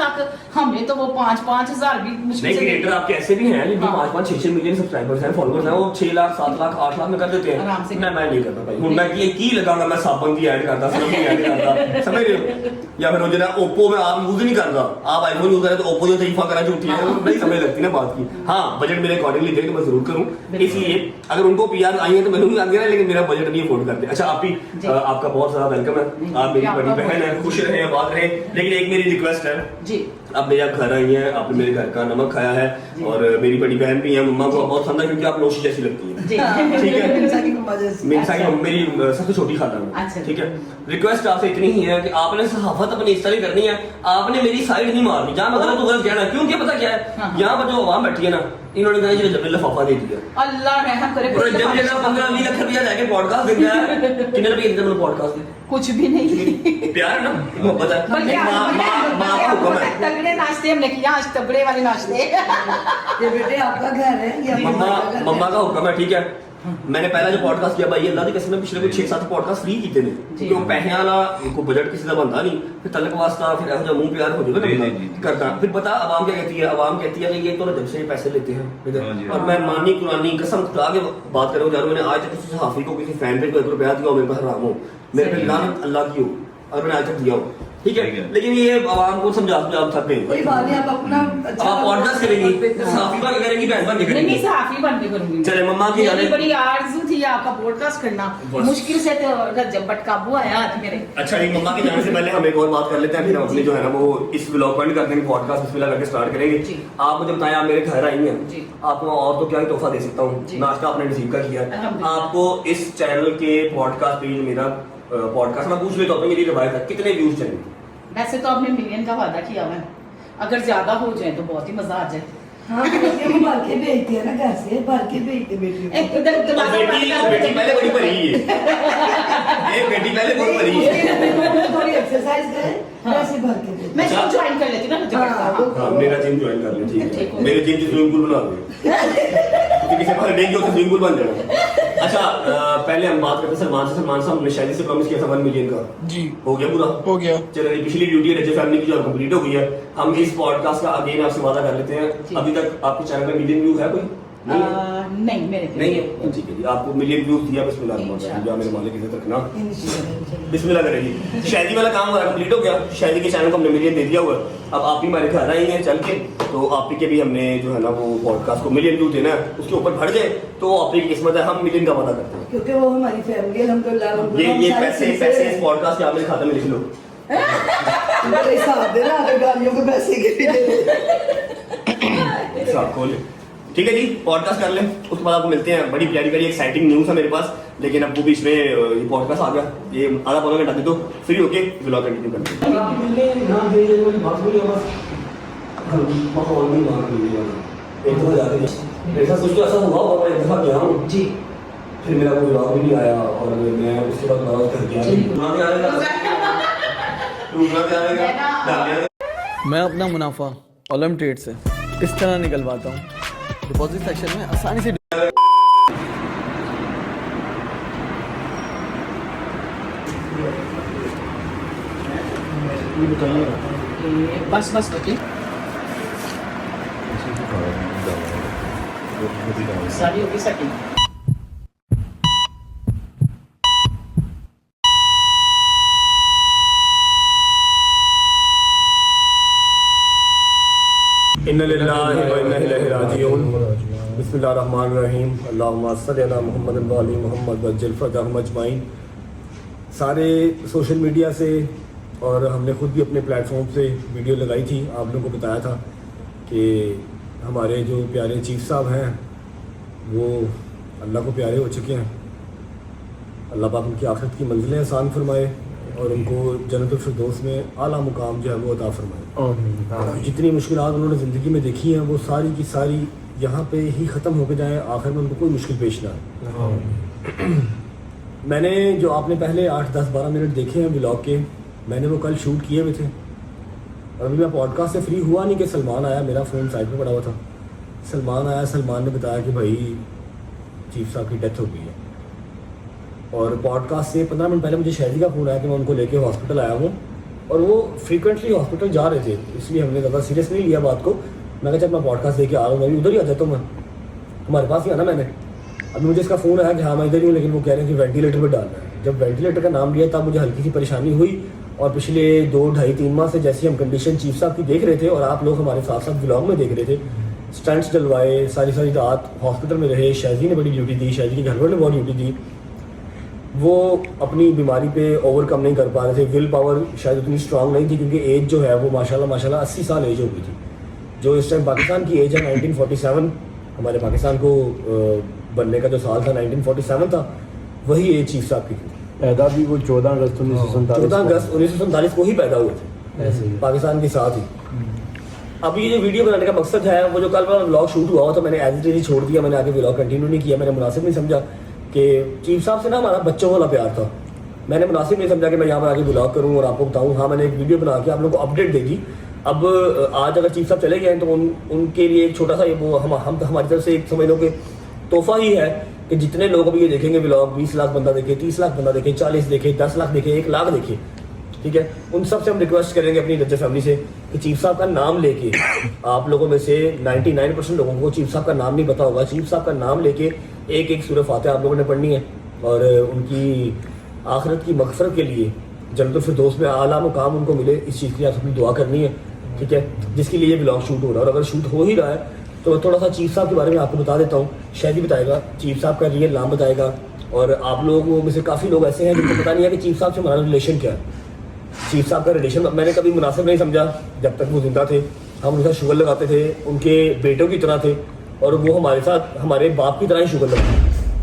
लाख, हमें तो वो 5,000 भी मुश्किल नहीं से क्रिएटर आपके ऐसे भी हैं जिनके 5-6 मिलियन सब्सक्राइबर्स हैं, फॉलोअर्स हैं, वो 6 लाख 7 लाख 8 लाख में कर देते हैं। आराम से। मैं नहीं करता भाई, हुन मैं की लगाऊंगा, मैं साबुन की ऐड करता, सिर्फ ऐड करता, समझ रहे हो? या फिर वो जो ओप्पो में आप यूज नहीं करता, आप आईफोन यूज करें तो ओप्पो जो तरीफा करा झूठी है, वो नहीं समझ लगती ना बात की। हाँ, बजट मेरे अकॉर्डिंगली दे तो मैं जरूर करूँ, इसलिए अगर उनको पीआर आई है तो मैंने भी आ गया, लेकिन मेरा बजट नहीं अफोर्ड करते। अच्छा आप भी, आपका बहुत सारा वेलकम है, आप मेरी बड़ी बहन है, खुश रहे, आबाद रहे। लेकिन एक मेरी रिक्वेस्ट है जी, आप मेरे घर आई हैं, आपने मेरे घर का नमक खाया है, और मेरी बड़ी बहन भी है, मम्मा को बहुत पसंद है क्योंकि आप नौशी जैसी लगती है, ठीक है? मिंसा की मेरी सबसे छोटी खाता हूँ, ठीक है? रिक्वेस्ट आपसे इतनी ही है कि आपने सहाफत अपनी इस तरह करनी है, आपने मेरी साइड नहीं मारनी, जहाँ मतलब तो गलत कहना, क्योंकि पता क्या है, यहाँ पर जो आवाम बैठी है ना, इन्होंने कहा जब लिफाफा दे दिया, अल्लाह रहम करे। जब 15-20 लाख रुपया जाके पॉडकास्ट दे दिया है, कितने रुपए देते हैं पॉडकास्ट में? कुछ भी नहीं, प्यार है ना, मोहब्बत है, माँ का हुक्म है। तगड़े नाश्ते हमने किया आज, तगड़े वाले नाश्ते। ये बेटे आपका घर है, ये मम्मा का हुक्म है, ठीक है? मैंने पहला जो पॉडकास्ट किया भाई, अल्लाह की कसम, पिछले कुछ 6-7 पॉडकास्ट फ्री कीते ने, क्योंकि वो पैसे वाला को बजट किसी का बनता नहीं, फिर तलक वास्ता, फिर ऐसा मुंह प्यार हो जाएगा करता। फिर पता आवाम क्या कहती है, आवाम कहती है कि ये तो रजब से पैसे लेते हैं, और मैं मानी कुरानी कसम खुदा के बात करूं, यार मैंने आज तक किसी सहाफी को, किसी फैन पे को 1 रुपया दिया हो, मेरे पे हराम हो, मेरे पे लानत अल्लाह की हो, और मैंने आज तक दिया हो, ठीक है? लेकिन ये आवाम को समझा थक गए। कोई बात नहीं, आप अपना आप पॉडकास्ट करेंगी, सहाफी बन के करेंगी, बहन बन के करेंगी? नहीं, सहाफी बन के करूंगी। चले मम्मा की मेरी बड़ी आरज़ू थी आपका पॉडकास्ट करना, मुश्किल से तो रजब बट काबू आया आज मेरे। अच्छा, एक मम्मा के जाने से पहले हम एक और बात कर लेते हैं, फिर हम अपने जो है ना वो इस व्लॉग को एंड कर देंगे, पॉडकास्ट बिस्मिल्लाह करके स्टार्ट करेंगे। आप मुझे बताएं, आप मेरे घर आई हैं, आपको और तो क्या ही तोहफा दे सकता हूँ, नाश्ता आपने नसीब का किया, आपको इस चैनल के पॉडकास्ट पे, मेरा पॉडकास्ट मैं पूछ लेता हूँ, मेरी रिवायत है, कितने व्यूज चाहिए? वैसे तो आपने मिलियन का वादा किया हुआ है, अगर ज्यादा हो जाए तो बहुत ही मजा आ जाए। हाँ, हम भर के भेजते हैं ना, घर से भर के भेजते बेटी बेटी पहले बड़ी भरी है, ये बेटी पहले बहुत भरी है, थोड़ी एक्सरसाइज करें, वैसे भर के भेजते। मैं जिम ज्वाइन कर लेती ना, मेरा जिम ज्वाइन कर ले, ठीक है? मेरे जिम की स्विमिंग पूल बना दो, किसी बार डेंगू तो स्विमिंग पूल बन जाएगा। अच्छा, पहले हम बात करते हैं सलमान से। सलमान साहब ने शायद से प्रॉमिस किया था 1 मिलियन का, जी हो गया? पूरा हो गया। चलिए, पिछली ड्यूटी रजे फैमिली की जो कंप्लीट हो गई है, हम इस पॉडकास्ट का अगेन आपसे वादा कर लेते हैं। अभी तक आपके चैनल में मिलियन व्यू है कोई? नहीं, मेरे नहीं है, ठीक है जी। आपको मिलियन व्यूज दिया, बिस्मिल्लाह या मेरे मालिक इज्जत रखना, बिस्मिल्लाह करेगी। शादी वाला काम हमारा कंप्लीट हो गया, शादी के चैनल को हमने मिलियन दे दिया हुआ है। अब आप भी हमारे घर आई हैं चल के, तो आप ही के भी हमने जो है ना वो पॉडकास्ट को मिलियन व्यू देना है, उसके ऊपर बढ़ जाए तो आप ही की किस्मत है, हम मिलियन का वादा करते हैं, क्योंकि वो हमारी फैमिली अल्हम्दुलिल्लाह। ये पैसे इस पॉडकास्ट के आप मेरे खाते में लिख लो, हिसाब देना, अगर गालियों के पैसे के भी दे हिसाब खोल, ठीक है जी? पॉडकास्ट कर लें, उसके बाद आपको मिलते हैं। बड़ी प्यारी प्यारी एक्साइटिंग न्यूज़ है मेरे पास, लेकिन अब वो बीच में ये पॉडकास्ट आ गया, ये आधा पौना घंटा दे दो, फ्री होके व्लॉग कंटिन्यू करते हैं। ऐसा कुछ तो ऐसा हुआ और मैं एक दफा गया हूँ जी, फिर मेरा कोई व्लॉग भी नहीं आया, और मैं उसके बाद व्लॉग कर गया। मैं अपना मुनाफा ओलम ट्रेड से इस तरह निकलवाता हूँ, डिपॉजिट सेक्शन में आसानी से। बस बस ओके, सारी होगी सेटिंग। इन्ना लिल्लाहि व इन्ना इलैहि राजिऊन। बिस्मिल्लाहिर्रहमानिर्रहीम। अल्लाहुम्मा सल्लि अला मुहम्मद व आलि मुहम्मद वज्जिल फरजहम अजमाइन। सारे सोशल मीडिया से और हमने खुद भी अपने प्लेटफॉर्म से वीडियो लगाई थी, आप लोगों को बताया था कि हमारे जो प्यारे चीफ साहब हैं वो अल्लाह को प्यारे हो चुके हैं। अल्लाह पाक उनकी आखिरत की मंजिलें आसान फरमाए और उनको जन्नतुल फिरदौस में आला मुकाम जो है वो अता फरमाए। जितनी मुश्किलात उन्होंने ज़िंदगी में देखी हैं वो सारी की सारी यहाँ पे ही ख़त्म होकर जाए, आखिर में उनको कोई मुश्किल पेश ना आए। मैंने जो आपने पहले 8, 10, 12 मिनट देखे हैं व्लॉग के, मैंने वो कल शूट किए हुए थे, और अभी मैं पॉडकास्ट से फ्री हुआ नहीं कि सलमान आया, मेरा फ़ोन साइड पे पड़ा हुआ था। सलमान आया, सलमान ने बताया कि भाई चीफ साहब की डेथ हो गई है, और पॉडकास्ट से 15 मिनट पहले मुझे शहरी का फ़ोन आया कि मैं उनको लेके हॉस्पिटल आया हूँ और वो फ्रीक्वेंटली हॉस्पिटल जा रहे थे, इसलिए हमने ज़्यादा सीरियस नहीं लिया बात को। मैं कहा जब मैं पॉडकास्ट देके आ रहा हूँ मैं भी उधर ही आ जाता हूँ, मैं हमारे पास ही आना मैंने। अभी मुझे इसका फ़ोन आया कि हाँ मैं इधर ही हूँ, लेकिन वो कह रहे हैं कि वेंटिलेटर पर डालना है। जब वेंटिलेटर का नाम लिया तब मुझे हल्की सी परेशानी हुई, और पिछले 2, 2.5-3 माह से जैसी हम कंडीशन चीफ साहब की देख रहे थे और आप लोग हमारे साथ साथ व्लॉग में देख रहे थे, स्टंट्स डलवाए, सारी रात हॉस्पिटल में रहे, शायजी ने बड़ी ड्यूटी दी, शायजी के घर वालों ने बहुत ड्यूटी दी। वो अपनी बीमारी पे ओवरकम नहीं कर पा रहे थे, विल पावर शायद उतनी स्ट्रांग नहीं थी, क्योंकि एज जो है वो माशाल्लाह 80 साल एज हो गई थी। जो इस टाइम पाकिस्तान की एज है 1947, हमारे पाकिस्तान को बनने का जो साल था 1947 था, वही एज चीफ साहब की थी। पैदा भी वो 14 अगस्त 1947 को ही पैदा हुए थे ऐसे ही। पाकिस्तान के साथ ही। अब ये जो वीडियो बनाने का मकसद है, वो जो कल वाला व्लॉग शूट हुआ था मैंने एज इट इज ही छोड़ दिया, मैंने आगे व्लॉग कंटिन्यू नहीं किया। मैंने मुनासिब नहीं समझा कि चीफ साहब से ना हमारा बच्चों वाला प्यार था, मैंने मुनासिब नहीं समझा कि मैं यहाँ पर आके व्लॉग करूँ और आपको बताऊँ। हाँ मैंने एक वीडियो बना के आप लोगों को अपडेट देगी। अब आज अगर चीफ साहब चले गए हैं तो उनके लिए एक छोटा सा ये वो हम हमारी तरफ से एक समझ लो कि तोहफा ही है कि जितने लोग अभी ये देखेंगे व्लॉग, 20 लाख बंदा देखे, 30 लाख बंदा देखे, 40 देखे, 10 लाख देखे, 1 लाख देखे, ठीक है, उन सब से हम रिक्वेस्ट करेंगे अपनी रज्जा फैमिली से कि चीफ साहब का नाम लेके, आप लोगों में से 99% लोगों को चीफ साहब का नाम नहीं पता होगा, चीफ साहब का नाम लेके एक सूरह फातिहा आप लोगों ने पढ़नी है और उनकी आखिरत की मगफरत के लिए जन्नतुल फिरदौस में आला मुकाम उनको मिले, इस चीज़ की आप अपनी दुआ करनी है, ठीक है, जिसके लिए ये व्लॉग शूट हो रहा है। और अगर शूट हो ही रहा है तो मैं थोड़ा सा चीफ साहब के बारे में आपको बता देता हूँ। शायद बताएगा, चीफ साहब का रियल नाम बताएगा, और आप लोगों में से काफ़ी लोग ऐसे हैं जिनको पता नहीं है कि चीफ साहब से हमारा रिलेशन क्या है। चीफ साहब का रिलेशन मैंने कभी मुनासिब नहीं समझा, जब तक वो जिंदा थे हम उनके साथ शुगर लगाते थे, उनके बेटों की तरह थे, और वो हमारे साथ हमारे बाप की तरह ही शुगर लगाते थे।